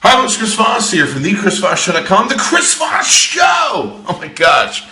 Hi, it's Chris Voss here from the ChrisVossShow.com, the Chris Voss Show! Oh my gosh,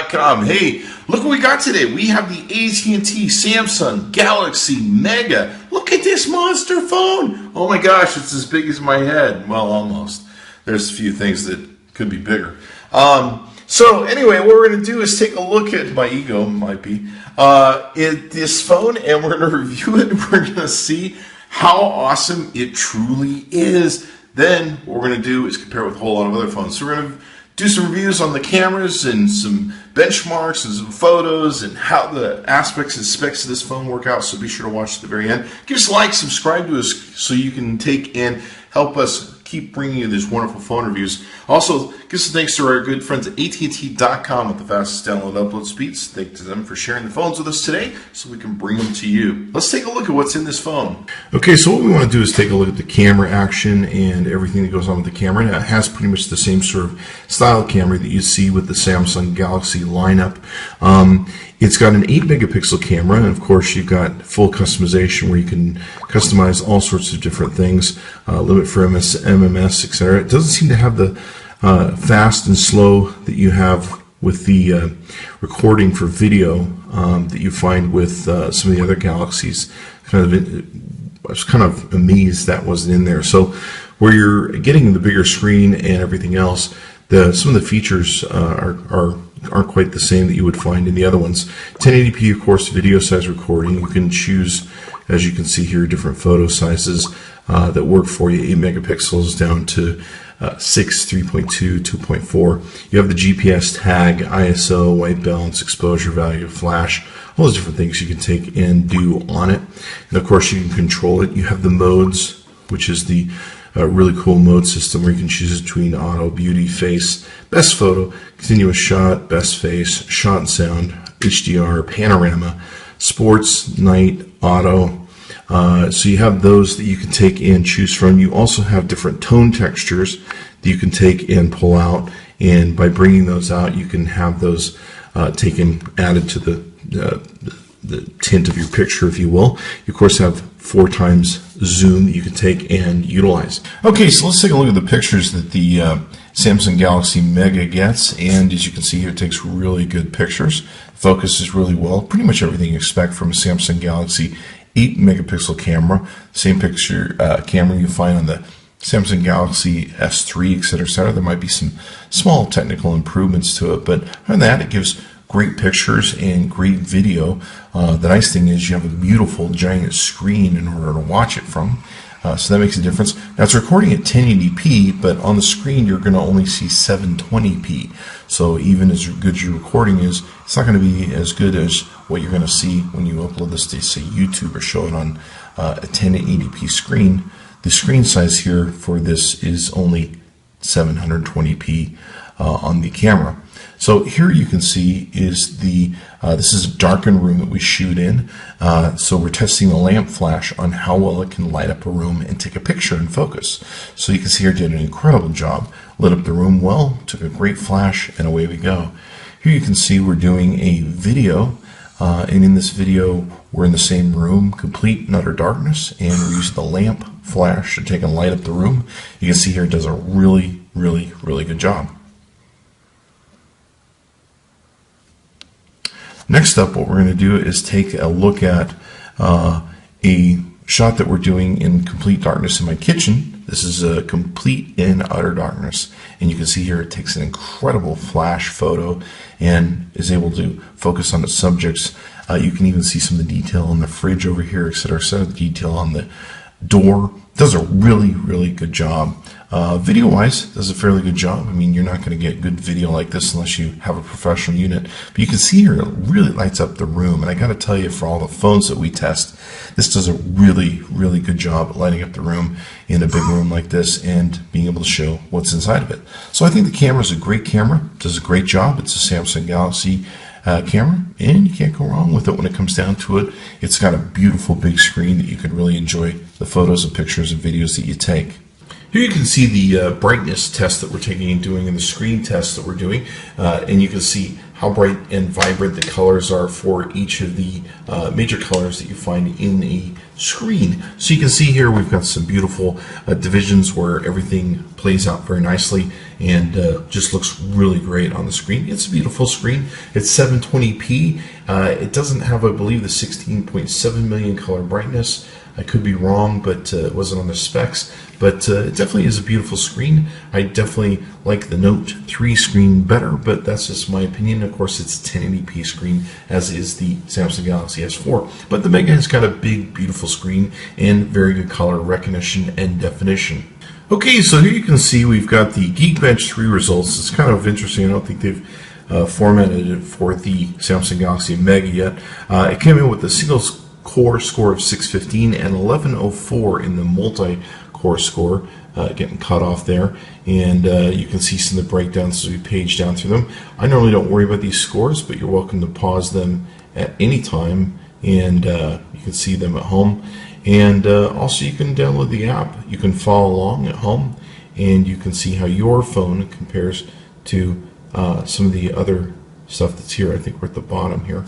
.com. Hey, look what we got today. We have the AT&T Samsung Galaxy Mega. Look at this monster phone. Oh my gosh, it's as big as my head. Well, almost. There's a few things that could be bigger. So anyway, what we're going to do is take a look at, my ego might be, at this phone, and we're going to review it. We're going to see how awesome it truly is. Then what we're going to do is compare it with a whole lot of other phones. So we're going to do some reviews on the cameras and some benchmarks and some photos and how the aspects and specs of this phone work out. So be sure to watch to the very end. Give us a like, subscribe to us so you can take and help us keep bringing you these wonderful phone reviews. Also, give some thanks to our good friends at AT&T.com with the fastest download upload speeds. Thanks to them for sharing the phones with us today so we can bring them to you. Let's take a look at what's in this phone. Okay, so what we want to do is take a look at the camera action and everything that goes on with the camera. It has pretty much the same sort of style camera that you see with the Samsung Galaxy lineup. It's got an 8 megapixel camera, and of course you've got full customization where you can customize all sorts of different things, limit for MMS, etc. It doesn't seem to have the fast and slow that you have with the recording for video that you find with some of the other Galaxies. I was kind of amazed that wasn't in there. So where you're getting the bigger screen and everything else, some of the features aren't quite the same that you would find in the other ones. 1080p, of course, video size recording. You can choose, as you can see here, different photo sizes that work for you. 8 megapixels down to 6, 3.2, 2.4. You have the GPS tag, ISO, white balance, exposure value, flash, all those different things you can take and do on it. And of course, you can control it. You have the modes, which is the really cool mode system where you can choose between auto, beauty, face, best photo, continuous shot, best face, shot and sound, HDR, panorama, sports, night, auto. So you have those that you can take and choose from. You also have different tone textures that you can take and pull out, and by bringing those out, you can have those added to the tint of your picture, if you will. You, of course, have 4 times zoom that you can take and utilize. Okay, so let's take a look at the pictures that the Samsung Galaxy Mega gets, and as you can see here, it takes really good pictures. Focuses really well. Pretty much everything you expect from a Samsung Galaxy 8 megapixel camera. Same picture camera you find on the Samsung Galaxy S3, etc., etc. There might be some small technical improvements to it, but other than that, it gives great pictures and great video. The nice thing is you have a beautiful giant screen in order to watch it from, so that makes a difference. Now it's recording at 1080p, but on the screen you're going to only see 720p. So even as good as your recording is, it's not going to be as good as what you're going to see when you upload this to, say, YouTube or show it on a 1080p screen. The screen size here for this is only 720p on the camera. So here you can see is this is a darkened room that we shoot in. So we're testing the lamp flash on how well it can light up a room and take a picture in focus. So you can see here it did an incredible job. Lit up the room well, took a great flash, and away we go. Here you can see we're doing a video, and in this video we're in the same room, complete and utter darkness, and we're using the lamp flash to take and light up the room. You can see here it does a really, really, really good job. Next up, what we're going to do is take a look at a shot that we're doing in complete darkness in my kitchen. This is a complete and utter darkness, and you can see here it takes an incredible flash photo and is able to focus on the subjects. You can even see some of the detail on the fridge over here, etc., etc. The detail on the door. Does a really, really good job. Video-wise, does a fairly good job. I mean, you're not going to get good video like this unless you have a professional unit. But you can see here it really lights up the room. And I got to tell you, for all the phones that we test, this does a really, really good job at lighting up the room in a big room like this and being able to show what's inside of it. So I think the camera is a great camera. Does a great job. It's a Samsung Galaxy camera, and you can't go wrong with it when it comes down to it. It's got a beautiful big screen that you can really enjoy the photos and pictures and videos that you take. Here you can see the brightness test that we're taking and doing, and the screen test that we're doing, and you can see how how bright and vibrant the colors are for each of the major colors that you find in a screen. So you can see here we've got some beautiful divisions where everything plays out very nicely and just looks really great on the screen. It's a beautiful screen. It's 720p. It doesn't have, I believe, the 16.7 million color brightness. I could be wrong, but it wasn't on the specs. But it definitely is a beautiful screen. I definitely like the Note 3 screen better, but that's just my opinion. Of course, it's a 1080p screen, as is the Samsung Galaxy S4. But the Mega has got a big, beautiful screen and very good color recognition and definition. Okay, so here you can see we've got the Geekbench 3 results. It's kind of interesting. I don't think they've formatted it for the Samsung Galaxy Mega yet. It came in with a single core score of 615 and 1104 in the multi-core score, getting cut off there. And you can see some of the breakdowns as we page down through them. I normally don't worry about these scores, but you're welcome to pause them at any time, and you can see them at home. And also you can download the app. You can follow along at home, and you can see how your phone compares to some of the other stuff that's here. I think we're at the bottom here.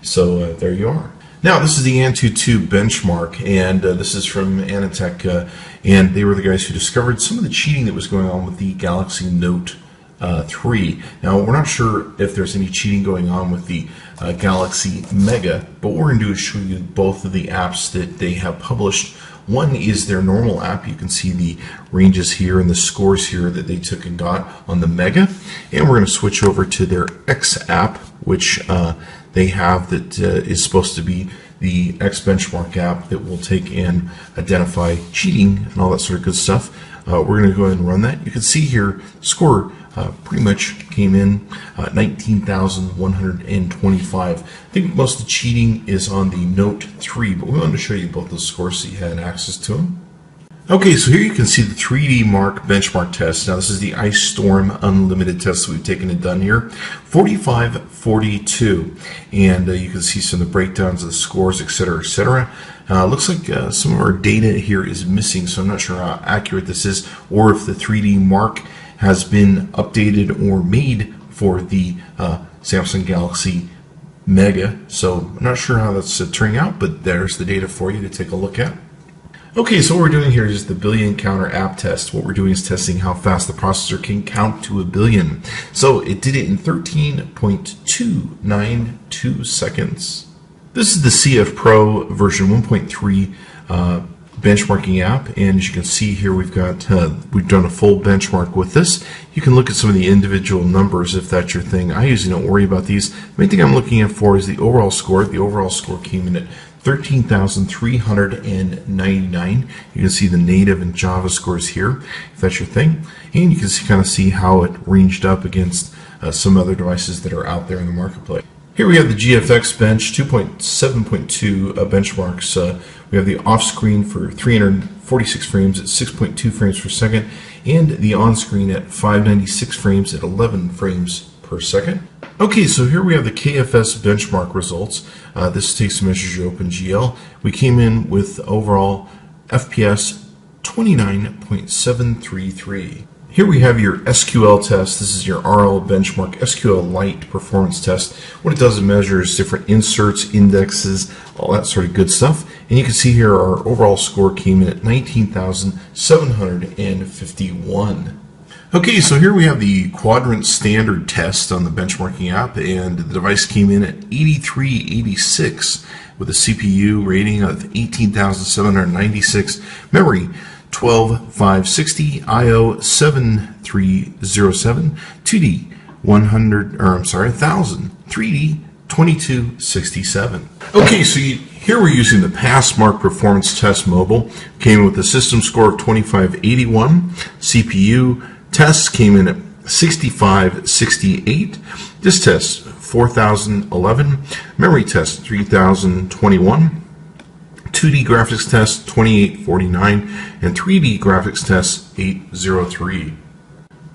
So there you are. Now, this is the AnTuTu benchmark, and this is from Anatech, and they were the guys who discovered some of the cheating that was going on with the Galaxy Note 3. Now, we're not sure if there's any cheating going on with the Galaxy Mega, but what we're going to do is show you both of the apps that they have published. One is their normal app. You can see the ranges here and the scores here that they took and got on the Mega. And we're going to switch over to their X app, which they have that is supposed to be the X benchmark app that will take and identify cheating and all that sort of good stuff. We're going to go ahead and run that. You can see here, score pretty much came in 19,125. I think most of the cheating is on the Note 3, but we wanted to show you both those scores so you had access to them. Okay, so here you can see the 3D Mark benchmark test. Now this is the Ice Storm Unlimited test that we've taken and done here. 4542, and you can see some of the breakdowns of the scores, etc., etc. Looks like some of our data here is missing, so I'm not sure how accurate this is, or if the 3D Mark has been updated or made for the Samsung Galaxy Mega. So I'm not sure how that's turning out, but there's the data for you to take a look at. Okay, so what we're doing here is the billion counter app test. What we're doing is testing how fast the processor can count to a billion. So it did it in 13.292 seconds. This is the CF Pro version 1.3 benchmarking app, and as you can see here, we've done a full benchmark with this. You can look at some of the individual numbers if that's your thing. I usually don't worry about these. The main thing I'm looking at for is the overall score. The overall score came in at 13,399. You can see the native and Java scores here, if that's your thing, and you can kind of see how it ranged up against some other devices that are out there in the marketplace. Here we have the GFX bench 2.7.2 benchmarks. We have the off-screen for 346 frames at 6.2 frames per second, and the on-screen at 596 frames at 11 frames per second. Okay, so here we have the KFS benchmark results. This takes some measures of OpenGL. We came in with overall FPS 29.733. Here we have your SQL test. This is your RL benchmark SQL Lite performance test. What it does is measures different inserts, indexes, all that sort of good stuff. And you can see here our overall score came in at 19,751. Okay, so here we have the quadrant standard test on the benchmarking app, and the device came in at 8386 with a CPU rating of 18,796, memory 12,560, IO 7307, 2D 1,000, 3D 2267. Okay, so here we're using the Passmark Performance Test Mobile. Came in with a system score of 2581, CPU test came in at 6568. This test 4011, memory test 3021, 2D graphics test 2849, and 3D graphics test 803.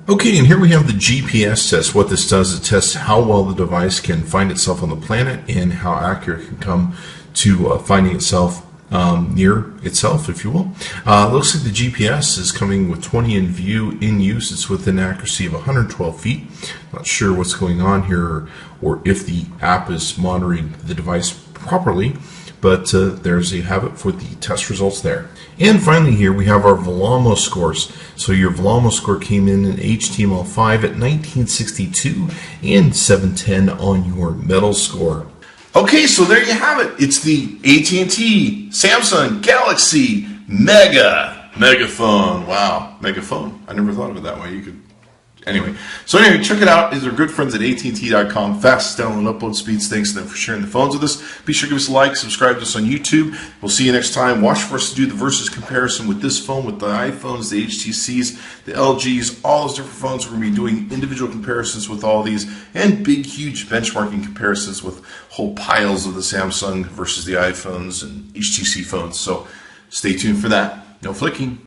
Okay, and here we have the GPS test. What this does is it tests how well the device can find itself on the planet and how accurate it can come to finding itself near itself, if you will. Looks like the GPS is coming with 20 in view in use. It's with an accuracy of 112 feet. Not sure what's going on here or if the app is monitoring the device properly, but there's you have it for the test results there. And finally here we have our Velamo scores. So your Velamo score came in HTML5 at 1962 and 710 on your Metal score. Okay, so there you have it. It's the AT&T Samsung Galaxy Megaphone. Wow, Megaphone. I never thought of it that way. You could. Anyway, check it out. These are good friends at AT&T.com. Fast download and upload speeds. Thanks to them for sharing the phones with us. Be sure to give us a like, subscribe to us on YouTube. We'll see you next time. Watch for us to do the versus comparison with this phone, with the iPhones, the HTCs, the LGs, all those different phones. We're going to be doing individual comparisons with all these and big, huge benchmarking comparisons with whole piles of the Samsung versus the iPhones and HTC phones. So stay tuned for that. No flicking.